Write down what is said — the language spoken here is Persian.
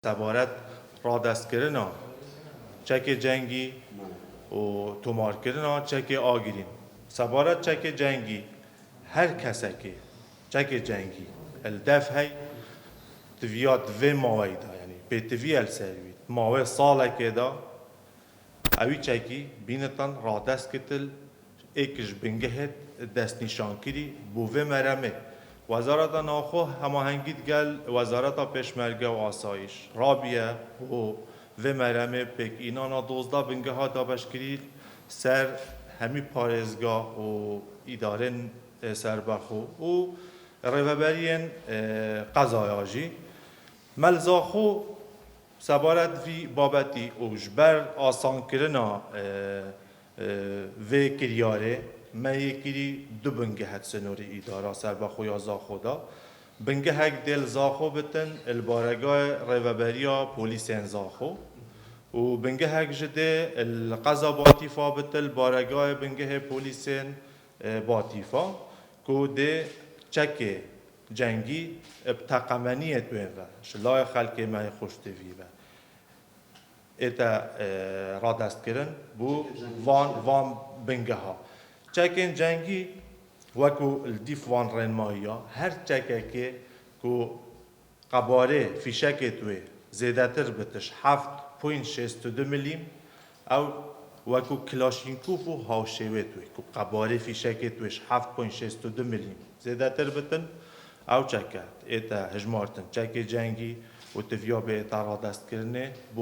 سبارت را دست کردن چک جنگی و تومار کردن چک آگیرین سبارت چک جنگی هر کسی که چک جنگی الدف هی تویات و ماوی دا یعنی به توی السروید ماوی ساله که دا اوی چکی بینتن را دست کتل ایکش بنگهت دست نشان کری بوه مرمه وزارت ناخو هماهنگیت گل وزارت پشمرگه و آسایش رابیه و مرمه پک اینانا دوزده بنگه ها دابش کرید سر همی پارزگاه و اداره سربخو و روبرین قضایاجی ملزاخو سبارت وی بابتی اوجبر آسان کرنا و کریاره ما یکی دو بنگه هد سنوری اداره سربخو یا زاخو دا بنگه هک دل زاخو بتن البارگاه روبریا پولیسین زاخو و بنگه هک جده القضا باتیفا بتل بارگاه بنگه پولیسین باتیفا که ده چک جنگی ابتقامنیت بین و شلای خلق ما خوشتوی و ایتا را دست کرن بو وان بنگه ها چکن جنگی وکو الدیف وان رنمایی ها هر چکه که قباره فیشک توی زیده تر بتش 7.62 ملیم او وکو کلاشینکوف و هاوشوه توی که قباره فیشک تویش 7.62 ملیم زیده تر بتن او چکت ایتا هجمارتن چک جنگی و تفیا به ایتا را دست کرنه